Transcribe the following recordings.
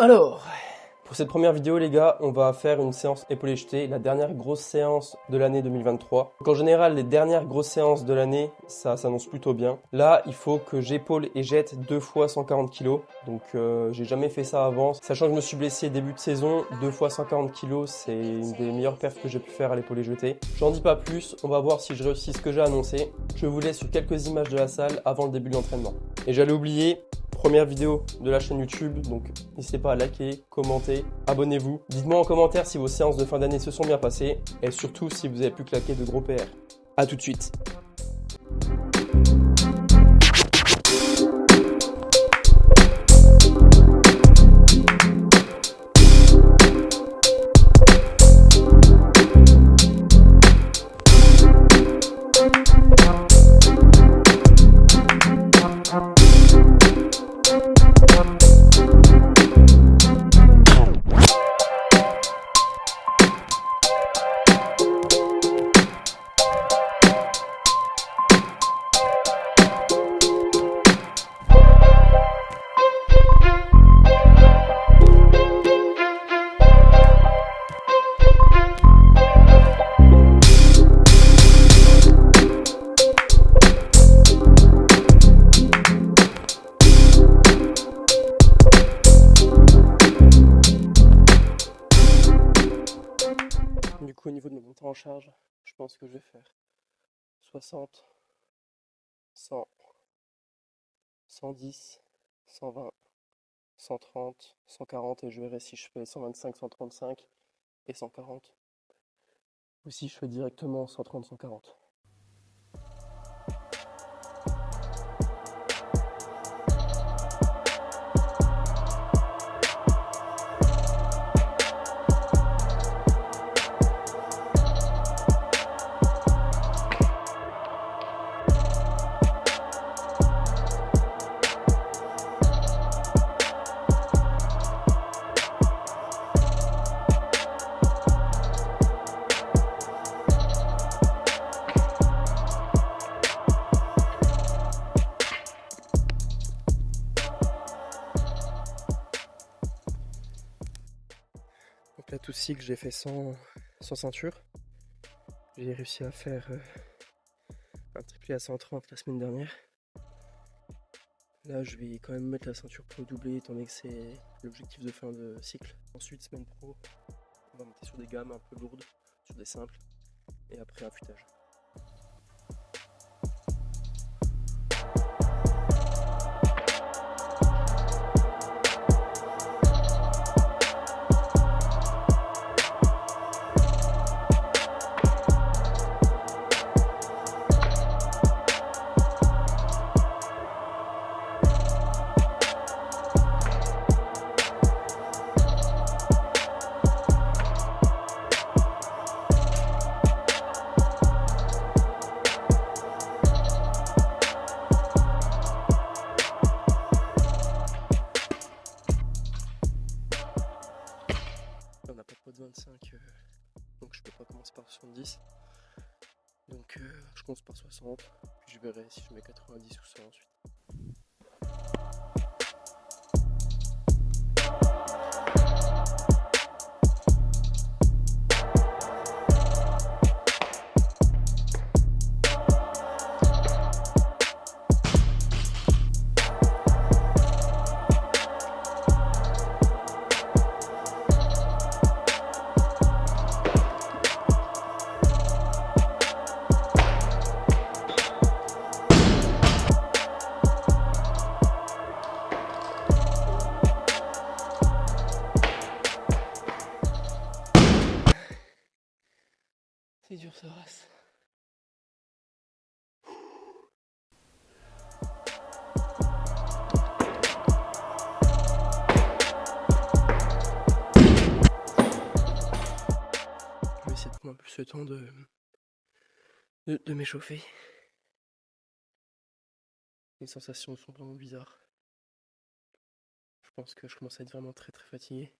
Alors, pour cette première vidéo les gars, on va faire une séance épaulé jeté, la dernière grosse séance de l'année 2023. Donc en général, les dernières grosses séances de l'année, ça s'annonce plutôt bien. Là, il faut que j'épaule et jette 2 fois 140 kg. Donc j'ai jamais fait ça avant. Sachant que je me suis blessé début de saison, 2 fois 140 kg, c'est une des meilleures perfs que j'ai pu faire à l'épaulé jeté. J'en dis pas plus, on va voir si je réussis ce que j'ai annoncé. Je vous laisse sur quelques images de la salle avant le début de l'entraînement. Et j'allais oublier, première vidéo de la chaîne YouTube, donc n'hésitez pas à liker, commenter, abonnez-vous. Dites-moi en commentaire si vos séances de fin d'année se sont bien passées et surtout si vous avez pu claquer de gros PR. A tout de suite. Du coup, au niveau de mes montées en charge, je pense que je vais faire 60, 100, 110, 120, 130, 140 et je verrai si je fais 125, 135 et 140. Ou si je fais directement 130, 140. Donc là, tout cycle, j'ai fait sans ceinture. J'ai réussi à faire un triplé à 130 la semaine dernière. Là, je vais quand même mettre la ceinture pour doubler, étant donné que c'est l'objectif de fin de cycle. Ensuite, semaine pro, on va monter sur des gammes un peu lourdes, sur des simples, et après affûtage. On n'a pas de poids de 25, donc je peux pas commencer par 70. Donc je commence par 60, puis je verrai si je mets 90 ou 100 ensuite. C'est dur ce race. Je vais essayer de prendre un peu ce temps de m'échauffer. Les sensations sont vraiment bizarres. Je pense que je commence à être vraiment très fatigué.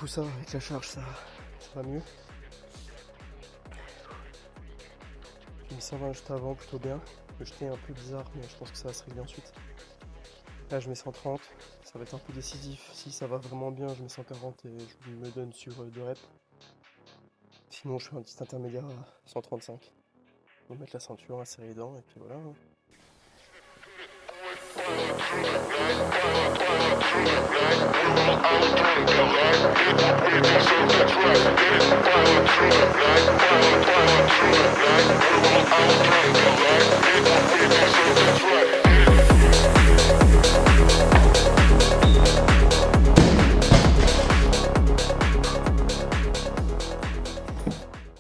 coup ça, avec la charge, ça va mieux. J'ai mis 120 juste avant, plutôt bien. Le jeté est un peu bizarre, mais je pense que ça va se régler ensuite. Là je mets 130, ça va être un peu décisif. Si ça va vraiment bien, je mets 140 et je me donne sur 2 reps. Sinon je fais un petit intermédiaire à 135. On va mettre la ceinture, à serrer les dents et puis voilà.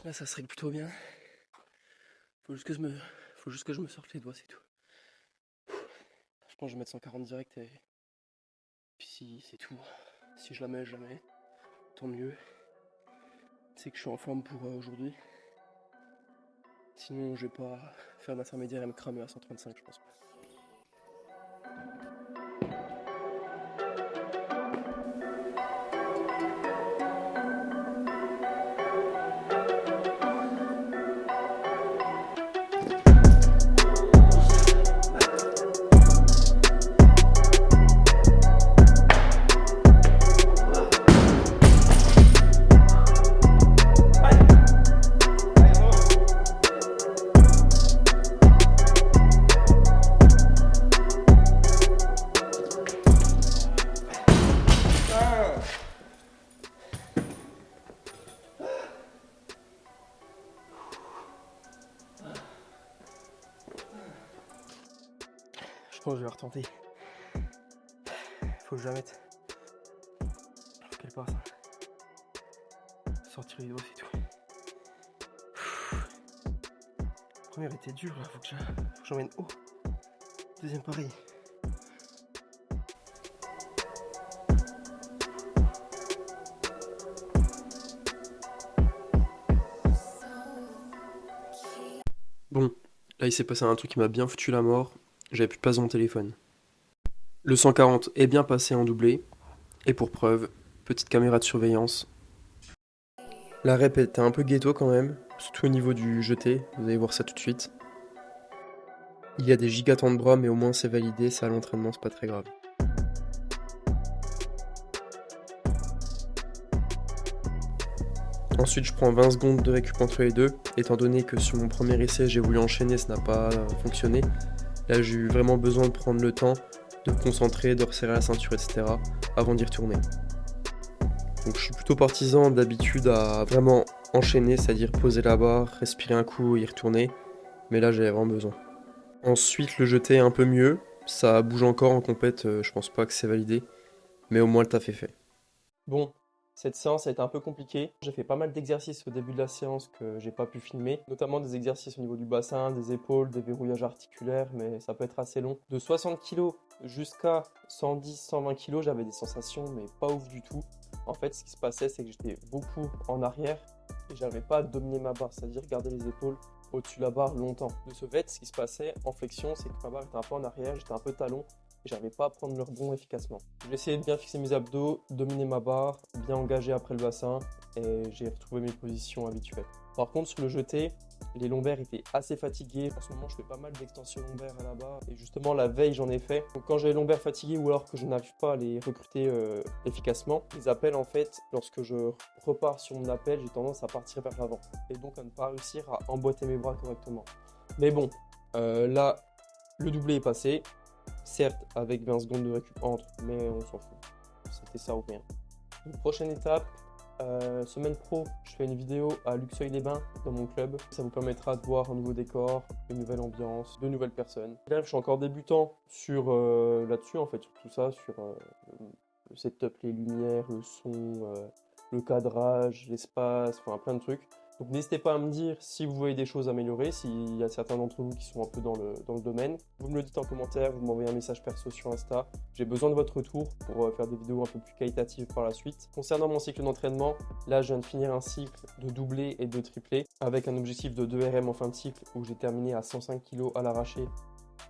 Là ça se règle plutôt bien. Faut juste que je me sorte les doigts, c'est tout. Je pense que je vais mettre 140 direct et puis si c'est tout. Si je la mets, je la mets. Tant mieux. C'est que je suis en forme pour aujourd'hui. Sinon je vais pas faire d'intermédiaire et me cramer à 135, je pense pas. Je pense que je vais retenter. Faut que je la mette. Faut qu'elle passe. Sortir les doigts, c'est tout. La première était dure là, faut que j'emmène haut. Deuxième pareil. Bon, là il s'est passé un truc qui m'a bien foutu la mort. J'avais plus de place dans mon téléphone. Le 140 est bien passé en doublé. Et pour preuve, petite caméra de surveillance. La rep était un peu ghetto quand même, surtout au niveau du jeté, vous allez voir ça tout de suite. Il y a des gigatons de bras, mais au moins c'est validé, ça à l'entraînement, c'est pas très grave. Ensuite, je prends 20 secondes de récup entre les deux, étant donné que sur mon premier essai, j'ai voulu enchaîner, ça n'a pas fonctionné. Là, j'ai eu vraiment besoin de prendre le temps, de me concentrer, de resserrer la ceinture, etc. avant d'y retourner. Donc je suis plutôt partisan d'habitude à vraiment enchaîner, c'est-à-dire poser la barre, respirer un coup et y retourner. Mais là, j'avais vraiment besoin. Ensuite, le jeté est un peu mieux. Ça bouge encore en compète, je pense pas que c'est validé. Mais au moins, le taf est fait. Bon, cette séance a été un peu compliquée. J'ai fait pas mal d'exercices au début de la séance que j'ai pas pu filmer, notamment des exercices au niveau du bassin, des épaules, des verrouillages articulaires, mais ça peut être assez long. De 60 kg jusqu'à 110-120 kg, j'avais des sensations mais pas ouf du tout. En fait, ce qui se passait, c'est que j'étais beaucoup en arrière et j'arrivais pas à dominer ma barre, c'est-à-dire garder les épaules au-dessus de la barre longtemps. De ce fait, ce qui se passait en flexion, c'est que ma barre était un peu en arrière, j'étais un peu talon, et j'arrivais pas à prendre le rebond efficacement. J'ai essayé de bien fixer mes abdos, dominer ma barre, bien engager après le bassin, et j'ai retrouvé mes positions habituelles. Par contre, sur le jeté, les lombaires étaient assez fatigués. En ce moment, je fais pas mal d'extensions lombaires à la barre, et justement, la veille, j'en ai fait. Donc, quand j'ai les lombaires fatigués ou alors que je n'arrive pas à les recruter efficacement, les appels, en fait, lorsque je repars sur mon appel, j'ai tendance à partir vers l'avant, et donc à ne pas réussir à emboîter mes bras correctement. Mais bon, là, le doublé est passé. Certes, avec 20 secondes de récup entre, mais on s'en fout. C'était ça ou rien. Une prochaine étape, semaine pro, je fais une vidéo à Luxeuil-les-Bains dans mon club. Ça vous permettra de voir un nouveau décor, une nouvelle ambiance, de nouvelles personnes. Là, je suis encore débutant sur là-dessus, en fait, sur tout ça, sur le setup, les lumières, le son, le cadrage, l'espace, enfin plein de trucs. Donc n'hésitez pas à me dire si vous voyez des choses à améliorer, s'il y a certains d'entre vous qui sont un peu dans le domaine. Vous me le dites en commentaire, vous m'envoyez un message perso sur Insta. J'ai besoin de votre retour pour faire des vidéos un peu plus qualitatives par la suite. Concernant mon cycle d'entraînement, là je viens de finir un cycle de doublé et de triplé avec un objectif de 2 RM en fin de cycle où j'ai terminé à 105 kg à l'arraché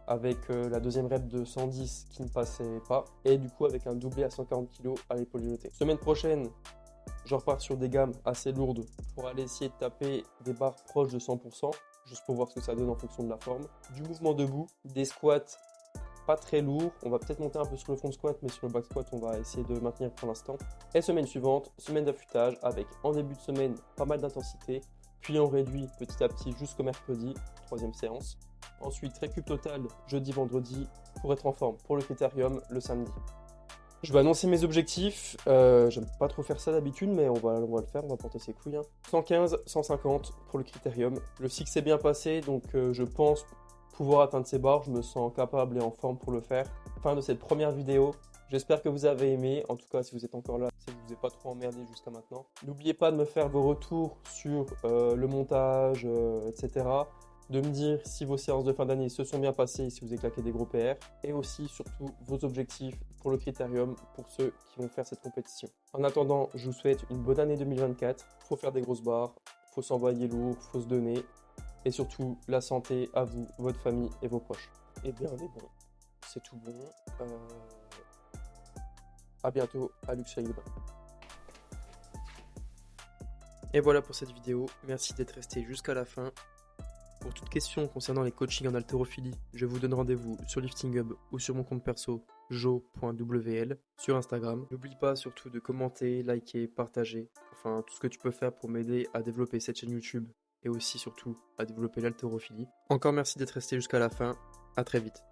avec la deuxième rep de 110 qui ne passait pas et du coup avec un doublé à 140 kg à l'épaule jetée. Semaine prochaine, je repars sur des gammes assez lourdes pour aller essayer de taper des barres proches de 100%, juste pour voir ce que ça donne en fonction de la forme. Du mouvement debout, des squats pas très lourds, on va peut-être monter un peu sur le front squat, mais sur le back squat, on va essayer de maintenir pour l'instant. Et semaine suivante, semaine d'affûtage avec en début de semaine pas mal d'intensité, puis on réduit petit à petit jusqu'au mercredi, troisième séance. Ensuite, récup total jeudi, vendredi pour être en forme pour le critérium le samedi. Je vais annoncer mes objectifs. J'aime pas trop faire ça d'habitude, mais on va le faire, on va porter ses couilles. 115, 150 pour le critérium. Le cycle s'est bien passé, donc je pense pouvoir atteindre ces barres. Je me sens capable et en forme pour le faire. Fin de cette première vidéo. J'espère que vous avez aimé. En tout cas, si vous êtes encore là, c'est que je vous ai pas trop emmerdé jusqu'à maintenant. N'oubliez pas de me faire vos retours sur le montage, etc. De me dire si vos séances de fin d'année se sont bien passées, si vous avez claqué des gros PR, et aussi surtout vos objectifs pour le critérium pour ceux qui vont faire cette compétition. En attendant, je vous souhaite une bonne année 2024. Faut faire des grosses barres, faut s'envoyer lourd, faut se donner, et surtout la santé à vous, votre famille et vos proches. Et bien, on est bon, c'est tout bon. À bientôt à Luxury Libre. Et voilà pour cette vidéo. Merci d'être resté jusqu'à la fin. Pour toute question concernant les coachings en haltérophilie, je vous donne rendez-vous sur Lifting Hub ou sur mon compte perso jo.wl sur Instagram. N'oublie pas surtout de commenter, liker, partager, enfin tout ce que tu peux faire pour m'aider à développer cette chaîne YouTube et aussi surtout à développer l'haltérophilie. Encore merci d'être resté jusqu'à la fin, à très vite.